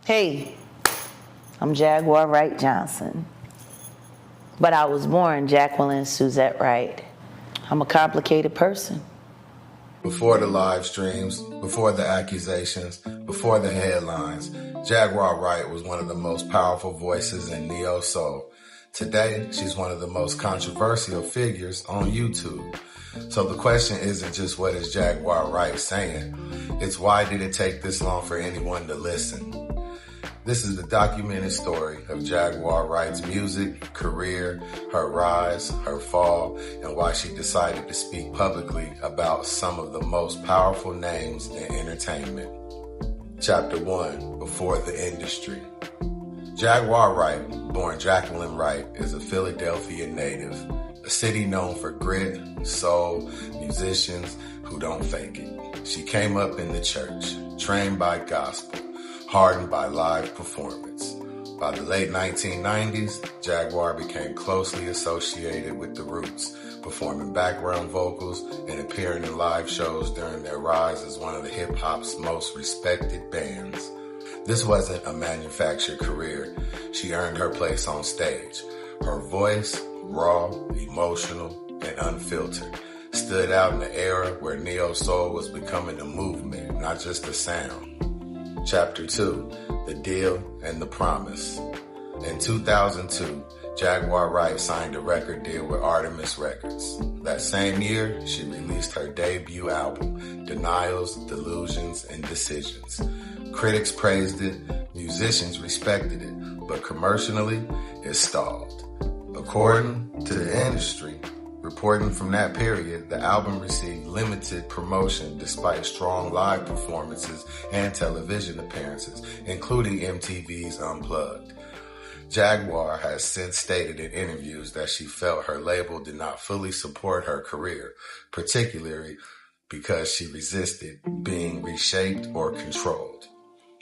Hey, I'm Jaguar Wright Johnson, but I was born Jacqueline Suzette Wright. I'm a complicated person. Before the live streams, before the accusations, before the headlines, Jaguar Wright was one of the most powerful voices in neo-soul. Today, she's one of the most controversial figures on YouTube. So the question isn't just what is Jaguar Wright saying, it's why did it take this long for anyone to listen? This is the documented story of Jaguar Wright's music, career, her rise, her fall, and why she decided to speak publicly about some of the most powerful names in entertainment. Chapter 1, Before the Industry. Jaguar Wright, born Jacqueline Wright, is a Philadelphia native, a city known for grit, soul, musicians who don't fake it. She came up in the church, trained by gospel, hardened by live performance. By the late 1990s, Jaguar became closely associated with the Roots, performing background vocals and appearing in live shows during their rise as one of the hip-hop's most respected bands. This wasn't a manufactured career. She earned her place on stage. Her voice, raw, emotional, and unfiltered, stood out in the era where neo-soul was becoming a movement, not just a sound. Chapter 2, The Deal and the Promise. In 2002, Jaguar Wright signed a record deal with Artemis Records. That same year, she released her debut album, Denials, Delusions, and Decisions. Critics praised it, musicians respected it, but commercially, it stalled. According to the industry, reporting from that period, the album received limited promotion despite strong live performances and television appearances, including MTV's Unplugged. Jaguar has since stated in interviews that she felt her label did not fully support her career, particularly because she resisted being reshaped or controlled.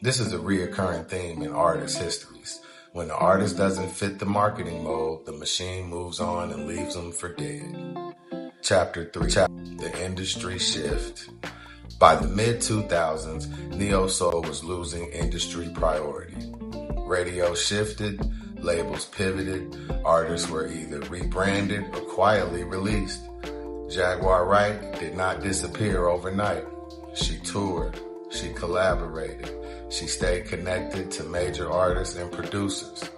This is a reoccurring theme in artists' histories. When the artist doesn't fit the marketing mold, the machine moves on and leaves them for dead. Chapter 3, The Industry Shift. By the mid-2000s, neo-soul was losing industry priority. Radio shifted, labels pivoted, artists were either rebranded or quietly released. Jaguar Wright did not disappear overnight. She toured, she collaborated, she stayed connected to major artists and producers.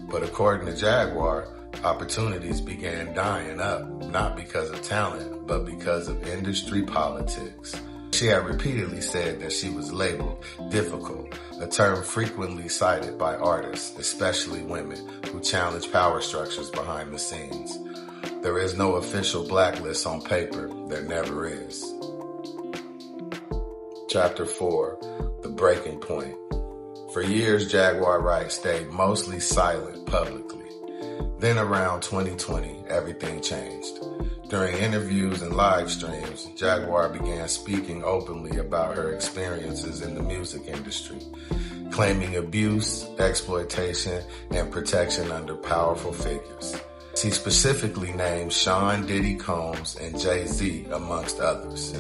But according to Jaguar, opportunities began dying up, not because of talent, but because of industry politics. She had repeatedly said that she was labeled difficult, a term frequently cited by artists, especially women, who challenge power structures behind the scenes. There is no official blacklist on paper. There never is. Chapter 4, The Breaking Point. For years, Jaguar Wright stayed mostly silent publicly. Then around 2020, everything changed. During interviews and live streams, Jaguar began speaking openly about her experiences in the music industry, claiming abuse, exploitation, and protection under powerful figures. She specifically named Sean Diddy Combs and Jay-Z, amongst others.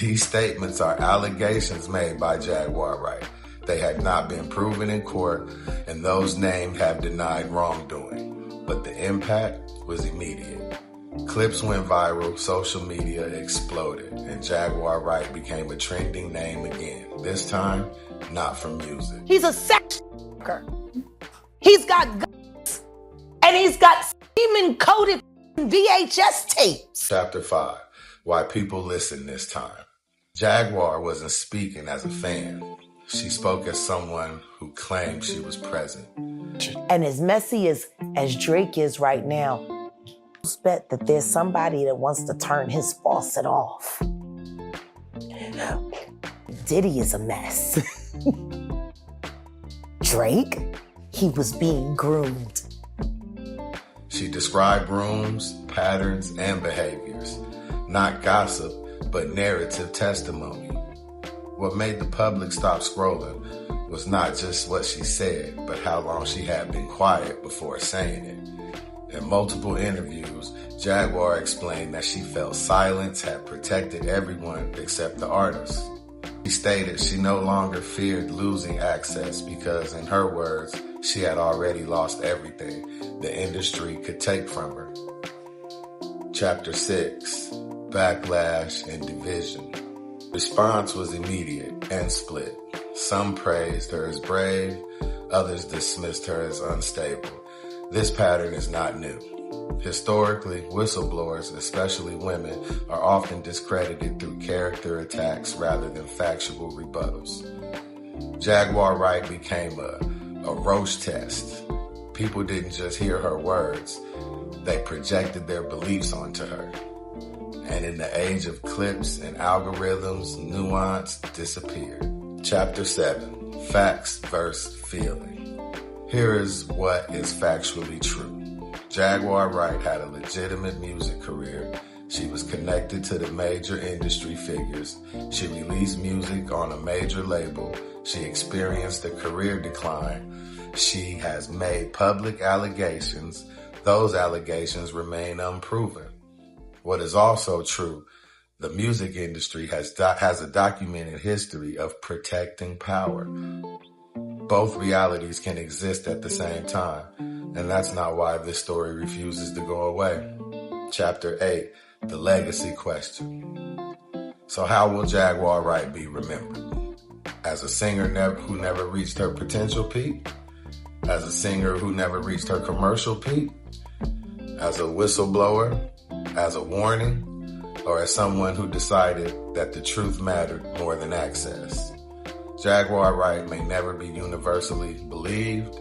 These statements are allegations made by Jaguar Wright. They have not been proven in court, and those named have denied wrongdoing. But the impact was immediate. Clips went viral, social media exploded, and Jaguar Wright became a trending name again. This time, not for music. He's a sex worker. He's got guns, and he's got semen-coated VHS tapes. Chapter 5, Why People Listen This Time. Jaguar wasn't speaking as a fan. She spoke as someone who claimed she was present. And as messy as Drake is right now, I bet that there's somebody that wants to turn his faucet off. Diddy is a mess. Drake, he was being groomed. She described rooms, patterns, and behaviors. Not gossip, but narrative testimony. What made the public stop scrolling was not just what she said, but how long she had been quiet before saying it. In multiple interviews, Jaguar explained that she felt silence had protected everyone except the artist. She stated she no longer feared losing access because, in her words, she had already lost everything the industry could take from her. Chapter 6, Backlash and Division. Response was immediate and split. Some praised her as brave, others dismissed her as unstable. This pattern is not new. Historically, whistleblowers, especially women, are often discredited through character attacks rather than factual rebuttals. Jaguar Wright became a roast test. People didn't just hear her words, they projected their beliefs onto her. And in the age of clips and algorithms, nuance disappeared. Chapter 7, Facts vs. Feeling. Here is what is factually true. Jaguar Wright had a legitimate music career. She was connected to the major industry figures. She released music on a major label. She experienced a career decline. She has made public allegations. Those allegations remain unproven. What is also true, the music industry has a documented history of protecting power. Both realities can exist at the same time, and that's not why this story refuses to go away. Chapter 8, The Legacy Question. So how will Jaguar Wright be remembered? As a singer who never reached her potential peak? As a singer who never reached her commercial peak? As a whistleblower? As a warning? Or as someone who decided that the truth mattered more than access? Jaguar Wright may never be universally believed,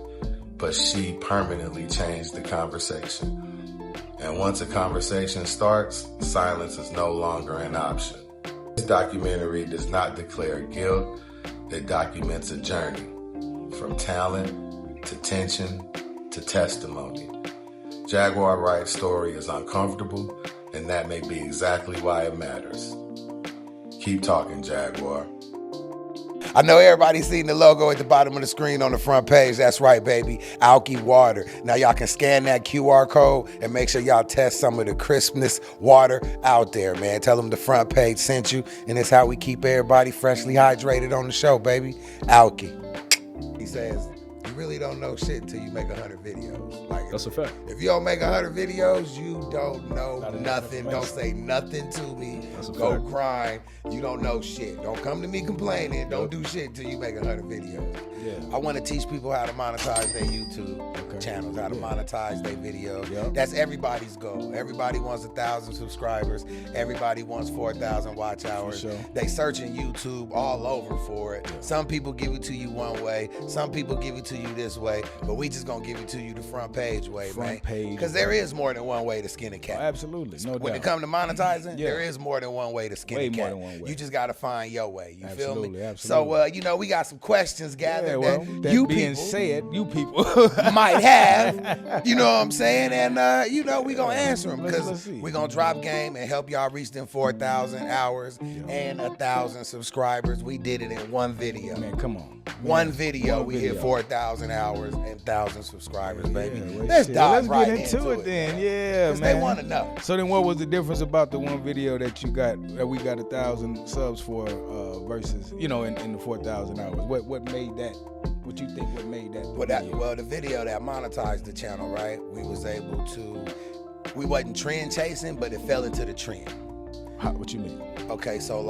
but she permanently changed the conversation. And once a conversation starts, silence is no longer an option. This documentary does not declare guilt. It documents a journey from talent to tension to testimony. Jaguar Wright's story is uncomfortable, and that may be exactly why it matters. Keep talking, Jaguar. I know everybody's seen the logo at the bottom of the screen on the front page. That's right, baby. Alky Water. Now y'all can scan that QR code and make sure y'all test some of the crispness water out there, man. Tell them the front page sent you, and it's how we keep everybody freshly hydrated on the show, baby. Alky. He says, you really don't know shit until you make 100 videos. Like, that's a fact. If you don't make 100 videos, you don't know nothing. Don't say nothing to me. Go fact. crying. You don't know shit. Don't come to me complaining. Don't do shit until you make 100 videos. Yeah. I want to teach people how to monetize their YouTube channels, how to monetize their videos. Yep. That's everybody's goal. Everybody wants 1,000 subscribers. Everybody wants 4,000 watch hours. Sure. They searching YouTube all over for it. Yeah. Some people give it to you one way. Some people give it to you this way. But we just gonna give it to you the front page way, man. Because there is more than one way to skin a cat. Oh, absolutely, no doubt. When it comes to monetizing, there is more than one way to skin a cat. More than one way. You just gotta find your way. You feel me? Absolutely. So we got some questions gathered that you being people said, you people might have. You know what I'm saying? And we gonna answer them because we gonna drop game and help y'all reach them 4,000 hours and 1,000 subscribers. We did it in one video. Man, come on. One video, we hit 4,000 hours and 1,000 subscribers, baby. Yeah, Let's dive right get into it then. man. Yeah, man. They want to know. So then, what was the difference about the one video that we got 1,000 subs for versus in the 4,000 hours? What made that? What you think? What made that? The video that monetized the channel, right? We was able to. We wasn't trend chasing, but it fell into the trend. What you mean? Okay, so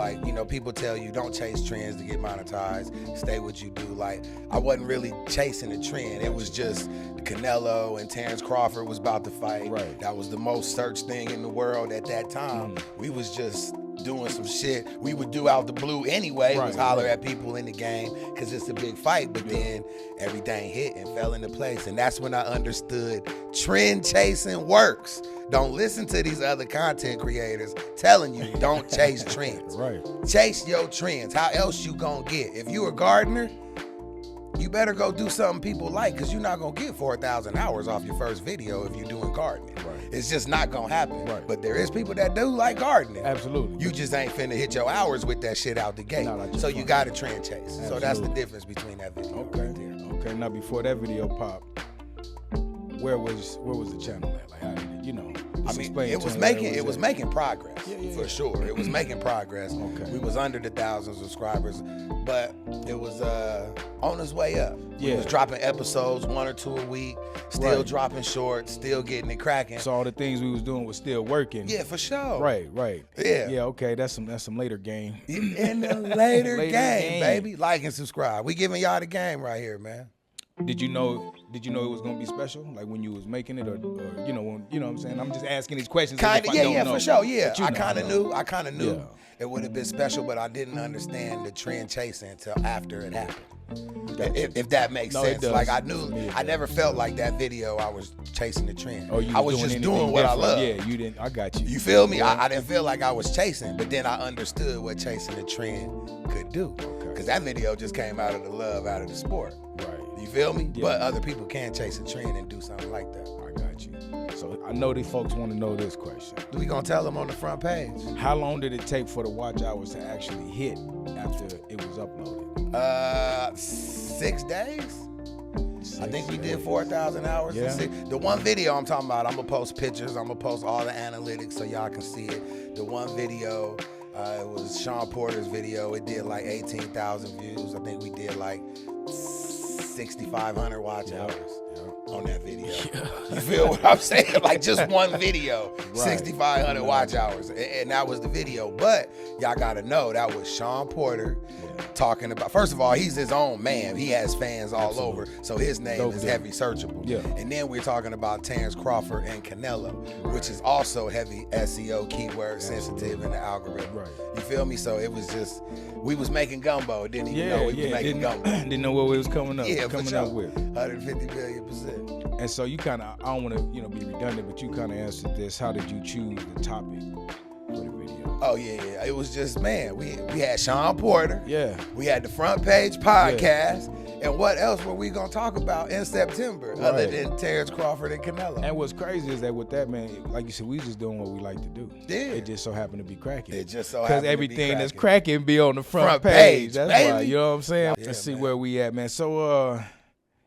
people tell you don't chase trends to get monetized. Stay what you do. Like, I wasn't really chasing a trend. It was just Canelo and Terrence Crawford was about to fight. Right. That was the most searched thing in the world at that time. We was just doing some shit we would do out the blue anyway. It was holler at people in the game because it's a big fight. But then everything hit and fell into place. And that's when I understood trend chasing works. Don't listen to these other content creators telling you don't chase trends. Right. Chase your trends. How else you gonna get? If you a gardener, you better go do something people like, because you're not gonna get 4,000 hours off your first video if you're doing gardening. Right. It's just not gonna happen. Right. But there is people that do like gardening. Absolutely. You just ain't finna hit your hours with that shit out the gate. So you gotta trend chase. Absolutely. So that's the difference between that video right there. Okay. Now before that video popped, where was the channel at? Like, how did it, I mean, explain it to was him where making progress Yeah. for sure. It was making progress. Okay. We was under the 1,000 subscribers, but it was on its way up. We Yeah. was dropping episodes 1 or 2 a week, still Right. dropping shorts, still getting it cracking. So all the things we was doing was still working. Yeah, for sure. Right. Yeah. Yeah. Okay. That's some later game. In the later Later game, game. baby. Like and subscribe. We giving y'all the game right here, man. Did you know it was gonna be special? Like when you was making it, or you know what I'm saying? I'm just asking these questions. Kind if of, I don't know. for sure. Yeah, But you I know, kind of you know. knew. I kind of knew Yeah. it would have been special, but I didn't understand the trend chasing until after it happened. If that makes No, it sense. does. Like I To knew, me, it I does. never felt like that video I was chasing the trend. Oh, you I was doing just anything doing what I different. love. Yeah, you didn't. I got you. You feel me? Yeah. I didn't feel like I was chasing, but then I understood what chasing the trend could do. Okay. Because that video just came out of the love, out of the sport. Right. You feel me? Yeah. But other people can chase a trend and do something like that. I got you. So I know these folks want to know this question. We gonna tell them on the front page. How long did it take for the watch hours to actually hit after it was uploaded? 6 days. I think we did 6 4,000 hours. Yeah. The one video I'm talking about, I'm gonna post pictures. I'm gonna post all the analytics so y'all can see it. The one video, it was Sean Porter's video. It did like 18,000 views. I think we did like 6,500 watch hours on that video. You feel what I'm saying? Like just one video, 6,500 watch hours, and that was the video. But y'all gotta know that was Sean Porter talking about. First of all, he's his own man. He has fans all over, so his name Dope is dude. heavy searchable. Yeah. And then we're talking about Terrence Crawford and Canelo, which is also heavy SEO keyword sensitive in the algorithm. Right. You feel me? So it was just, we was making gumbo. Didn't even know we was making gumbo. Didn't know what we was coming up. Yeah, for coming sure. up with. 150 billion%. And so you kind of, I don't want to, be redundant, but you kind of answered this. How did you choose the topic for the video? Oh yeah. It was just, man, we had Sean Porter. Yeah. We had the front page podcast. And what else were we gonna talk about in September other Right. than Terrence Crawford and Canelo? And what's crazy is that with that, man, like you said, we just doing what we like to do. Yeah. It just so happened to be cracking. It just so Because happened to be everything that's cracking. cracking be on the front Front page. page, That's baby. why, you know what I'm saying? Yeah, Let's see man. where we at, man. So,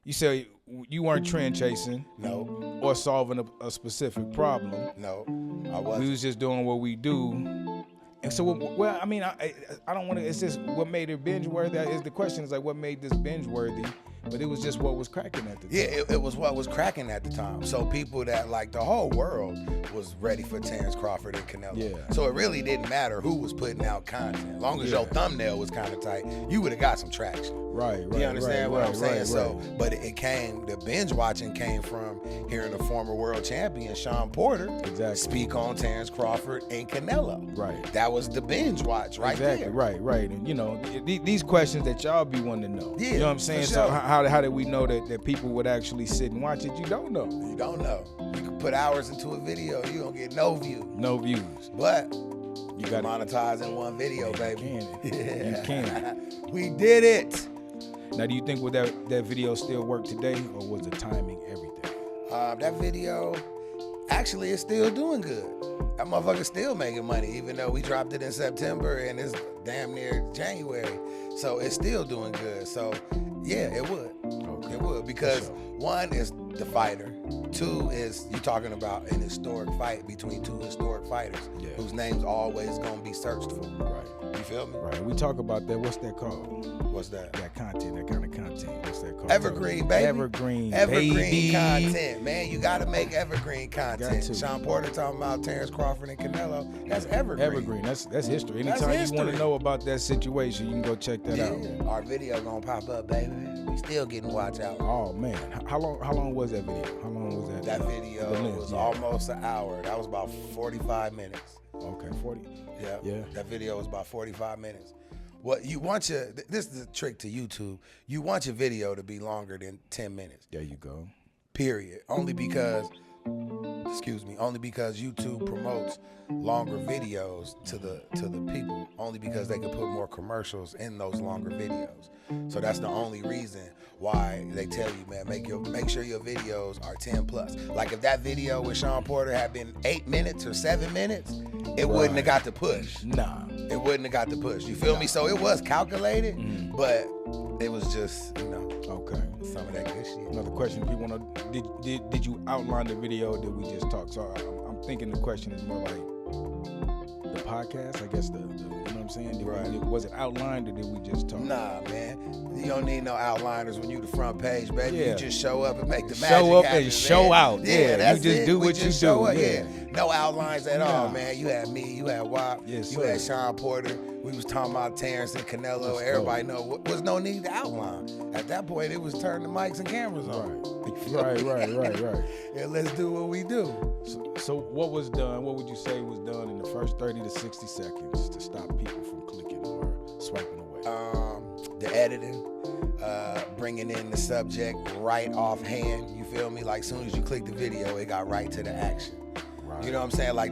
you said you weren't trend chasing No, or solving a specific problem. no, I We wasn't. was just doing what we do. And so, well, I mean, I don't want to. It's just what made it binge worthy. Is the question is like what made this binge worthy? But it was just what was cracking at the time. Yeah, it was what was cracking at the time. So people that, like, the whole world was ready for Terrence Crawford and Canelo. Yeah. So it really didn't matter who was putting out content. As long as your thumbnail was kind of tight, you would have got some traction. Right. You understand what I'm saying? Right. So, but it came, the binge watching came from hearing the former world champion, Sean Porter, Exactly. speak on Terrence Crawford and Canelo. Right. That was the binge watch right Exactly. there. Right. And these questions that y'all be wanting to know. Yeah, You know what I'm for saying? sure. So how did we know that people would actually sit and watch it? You don't know. You don't know. You can put hours into a video, you don't get no views. No views. But You got got monetize in one video, baby. You can. We did it. Now, do you think would that video still work today, or was the timing everything? That video, actually, is still doing good. That motherfucker's still making money, even though we dropped it in September and it's damn near January. So it's still doing good. So yeah, it would. Okay. It would, because For sure. one is the fighter. Two is you talking about an historic fight between two historic fighters whose names always gonna be searched for. Right. You feel me? Right. We talk about that. What's that called? What's that? That content, that kind of content. What's that called? Evergreen, baby. Evergreen Evergreen baby. content, man. You gotta make evergreen Got content. to. Sean Porter talking about Terrence Crawford and Canelo. That's evergreen. Evergreen. That's history. That's Anytime you want history. to know about that situation, you can go check that out. Yeah. Our video gonna pop up, baby. We still getting watch out. Oh man, how long was that video? How long was that? That video The length, was yeah. almost an hour. That was about 45 minutes. Okay, 40. Yeah. Yeah. That video was about 45 minutes. What you want this is a trick to YouTube. You want your video to be longer than 10 minutes. There you go. Period. Only because YouTube promotes longer videos to the people, only because they can put more commercials in those longer videos. So that's the only reason why they tell you, man, make sure your videos are 10 plus. Like if that video with Sean Porter had been 8 minutes or 7 minutes, it wouldn't have got the push. Nah. It wouldn't have got the push. You feel me? So it was calculated, but it was just, Okay. some of that good shit. Another question people want to did you outline the video that we just talked? So I'm thinking the question is more like the podcast. I guess the you know what I'm saying? Was it outlined or did we just talk? Nah, man. You don't need no outliners when you the front page, baby. Yeah. You just show up and make the magic Show up happen, and show man. out. Yeah, that's you just it. do We what just you show do. up. Yeah. No outlines at all, Nah. man. You had me, you had WAP, Yes, you sir. had Sean Porter. We was talking about Terrence and Canelo. Let's Everybody know was no need to outline. At that point, it was turn the mics and cameras on. Right. And let's do what we do. So what was done? What would you say was done in the first 30 to 60 seconds to stop people from clicking or swiping away? The editing, bringing in the subject right offhand. You feel me? Like soon as you click the video, it got right to the action. Right. You know what I'm saying? Like